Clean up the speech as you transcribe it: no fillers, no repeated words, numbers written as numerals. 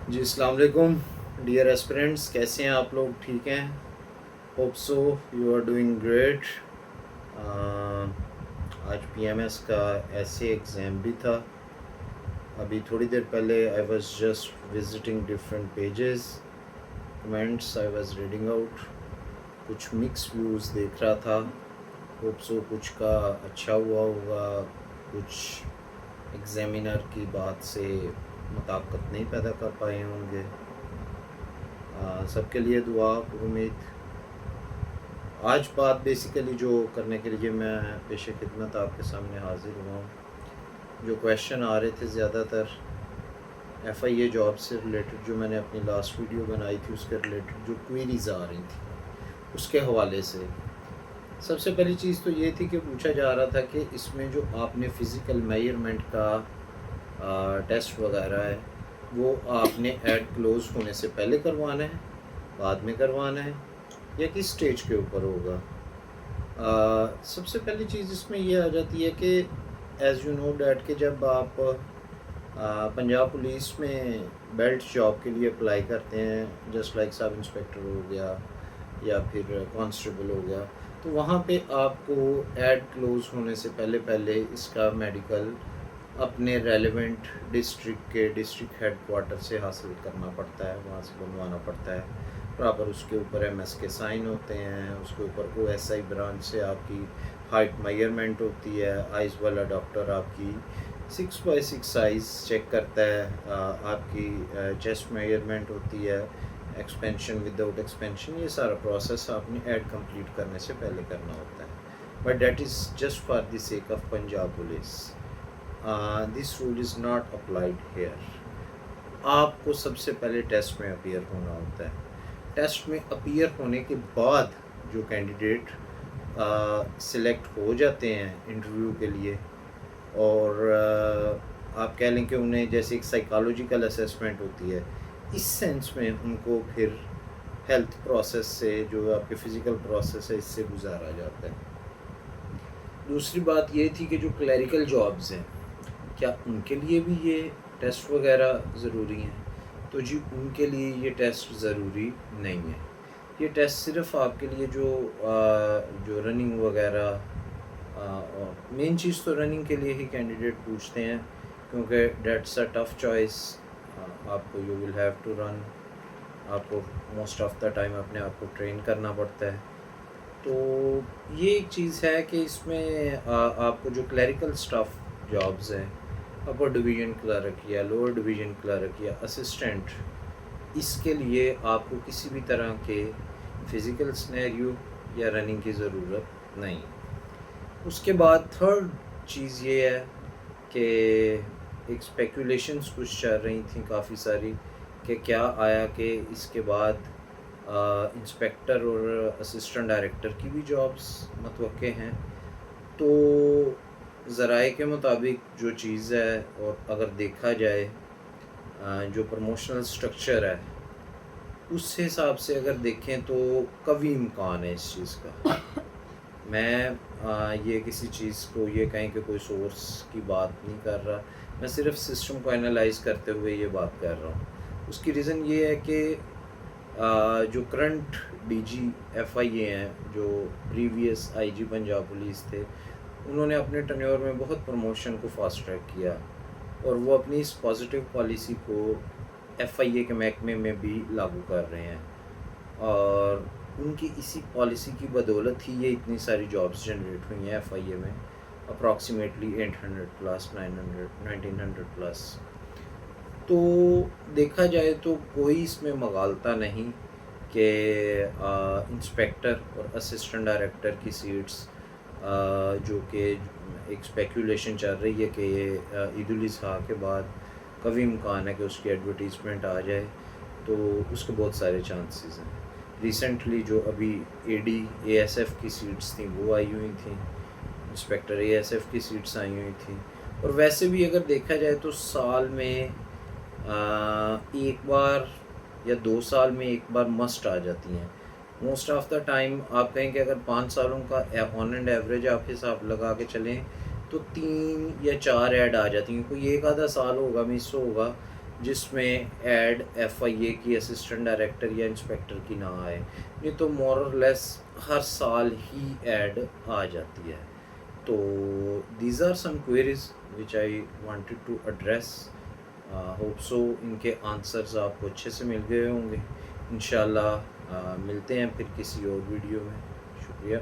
جی السلام علیکم ڈیئر ایسپرینٹس، کیسے ہیں آپ لوگ؟ ٹھیک ہیں؟ Hope so you are doing great. آج پی ایم ایس کا ایسے ایگزام بھی تھا۔ ابھی تھوڑی دیر پہلے I was just visiting different pages, comments I was reading out, کچھ مکس ویوز دیکھ رہا تھا۔ ہوپ سو کچھ کا اچھا ہوا ہوگا، کچھ ایگزامینر کی بات سے مطابقت نہیں پیدا کر پائے ہوں گے۔ سب کے لیے دعا پر امید۔ آج بات بیسیکلی جو کرنے کے لیے میں پیش خدمت آپ کے سامنے حاضر ہوا ہوں، جو کویشچن آ رہے تھے زیادہ تر ایف آئی اے جاب سے ریلیٹڈ، جو میں نے اپنی لاسٹ ویڈیو بنائی تھی اس کے ریلیٹڈ جو کوئریز آ رہی تھیں اس کے حوالے سے، سب سے پہلی چیز تو یہ تھی کہ پوچھا جا رہا تھا کہ اس میں جو آپ نے فزیکل میئرمنٹ کا ٹیسٹ وغیرہ ہے وہ آپ نے ایڈ کلوز ہونے سے پہلے کروانا ہے، بعد میں کروانا ہے، یا کس سٹیج کے اوپر ہوگا؟ سب سے پہلی چیز اس میں یہ آ جاتی ہے کہ ایز یو نو ڈیٹ کہ جب آپ پنجاب پولیس میں بیلٹ جاب کے لیے اپلائی کرتے ہیں، جسٹ لائک سب انسپیکٹر ہو گیا یا پھر کانسٹیبل ہو گیا، تو وہاں پہ آپ کو ایڈ کلوز ہونے سے پہلے اس کا میڈیکل اپنے ریلیونٹ ڈسٹرکٹ کے ڈسٹرکٹ ہیڈ کوارٹر سے حاصل کرنا پڑتا ہے، وہاں سے بنوانا پڑتا ہے پراپر۔ اس کے اوپر ایم ایس کے سائن ہوتے ہیں، اس کے اوپر او ایس آئی برانچ سے آپ کی ہائٹ میئرمنٹ ہوتی ہے، آئیز والا ڈاکٹر آپ کی 6x6 سائز چیک کرتا ہے، آپ کی چیسٹ میئرمنٹ ہوتی ہے، ایکسپینشن ود آؤٹ ایکسپینشن، یہ سارا پروسیس آپ نے ایڈ کمپلیٹ کرنے سے پہلے کرنا ہوتا ہے، but that is just for the sake of Punjab police. This rule is not applied here. آپ کو سب سے پہلے ٹیسٹ میں اپیئر ہونا ہوتا ہے۔ ٹیسٹ میں اپیئر ہونے کے بعد جو کینڈیڈیٹ سلیکٹ ہو جاتے ہیں انٹرویو کے لیے، اور آپ کہہ لیں کہ انہیں جیسے ایک سائیکالوجیکل اسیسمنٹ ہوتی ہے، اس سینس میں ان کو پھر ہیلتھ پروسیس سے، جو آپ کے فزیکل پروسیس ہے، اس سے گزارا جاتا ہے۔ دوسری بات یہ تھی کہ جو کلیریکل جابز ہیں، کیا ان کے لیے بھی یہ ٹیسٹ وغیرہ ضروری ہیں؟ تو جی ان کے لیے یہ ٹیسٹ ضروری نہیں ہے۔ یہ ٹیسٹ صرف آپ کے لیے جو رننگ وغیرہ، مین چیز تو رننگ کے لیے ہی کینڈیڈیٹ پوچھتے ہیں، کیونکہ دیٹس اے ٹف چوائس۔ آپ کو you will have to run, آپ کو موسٹ آف دا ٹائم اپنے آپ کو ٹرین کرنا پڑتا ہے۔ تو یہ ایک چیز ہے کہ اس میں آپ کو جو کلیریکل سٹاف جابز ہیں، اپر ڈویژن کلرک یا لوور ڈویژن کلرک یا اسسٹنٹ، اس کے لیے آپ کو کسی بھی طرح کے فزیکل سنیریو یا رننگ کی ضرورت نہیں۔ اس کے بعد تھرڈ چیز یہ ہے کہ ایک اسپیکولیشنس کچھ چل رہی تھیں کافی ساری، کہ کیا آیا کہ اس کے بعد انسپیکٹر اور اسسٹنٹ ڈائریکٹر کی بھی جابس متوقع ہیں۔ تو ذرائع کے مطابق جو چیز ہے، اور اگر دیکھا جائے جو پروموشنل سٹرکچر ہے اس حساب سے اگر دیکھیں تو قوی امکان ہے اس چیز کا۔ میں یہ کسی چیز کو یہ کہیں کہ کوئی سورس کی بات نہیں کر رہا، میں صرف سسٹم کو انالائز کرتے ہوئے یہ بات کر رہا ہوں۔ اس کی ریزن یہ ہے کہ جو کرنٹ ڈی جی ایف آئی اے ہیں، جو پریویس آئی جی پنجاب پولیس تھے، انہوں نے اپنے ٹینیور میں بہت پروموشن کو فاسٹ ٹریک کیا، اور وہ اپنی اس پازیٹیو پالیسی کو ایف آئی اے کے محکمے میں بھی لاگو کر رہے ہیں، اور ان کی اسی پالیسی کی بدولت ہی یہ اتنی ساری جابس جنریٹ ہوئی ہیں ایف آئی اے میں، اپراکسیمیٹلی 800+، 1900+۔ تو دیکھا جائے تو کوئی اس میں مغالطہ نہیں کہ انسپیکٹر اور اسسٹنٹ ڈائریکٹر کی سیٹس، جو کہ ایک اسپیکولیشن چل رہی ہے کہ عید الاضحیٰ کے بعد قوی امکان ہے کہ اس کی ایڈورٹیزمنٹ آ جائے، تو اس کے بہت سارے چانسز ہیں۔ ریسنٹلی جو ابھی اے ڈی اے ایس ایف کی سیٹس تھیں وہ آئی ہوئی تھیں، انسپیکٹر اے ایس ایف کی سیٹس آئی ہوئی تھیں، اور ویسے بھی اگر دیکھا جائے تو سال میں ایک بار یا 2 سال میں ایک بار مسٹ آ جاتی ہیں۔ موسٹ آف دا ٹائم آپ کہیں کہ اگر 5 سالوں کا آن اینڈ ایوریج آپ حساب لگا کے چلیں تو 3 یا 4 ایڈ آ جاتی ہیں، کوئی ایک آدھا سال ہوگا مس ہوگا جس میں ایڈ FIA کی اسسٹنٹ ڈائریکٹر یا انسپیکٹر کی نہ آئے. نہیں تو مور اور لیس ہر سال ہی ایڈ آ جاتی ہے. تو these are some queries which I wanted to address. Hope so ان کے آنسرز آپ کو اچھے سے مل گئے ہوں گے. انشاءاللہ ملتے ہیں پھر کسی اور ویڈیو میں. شکریہ.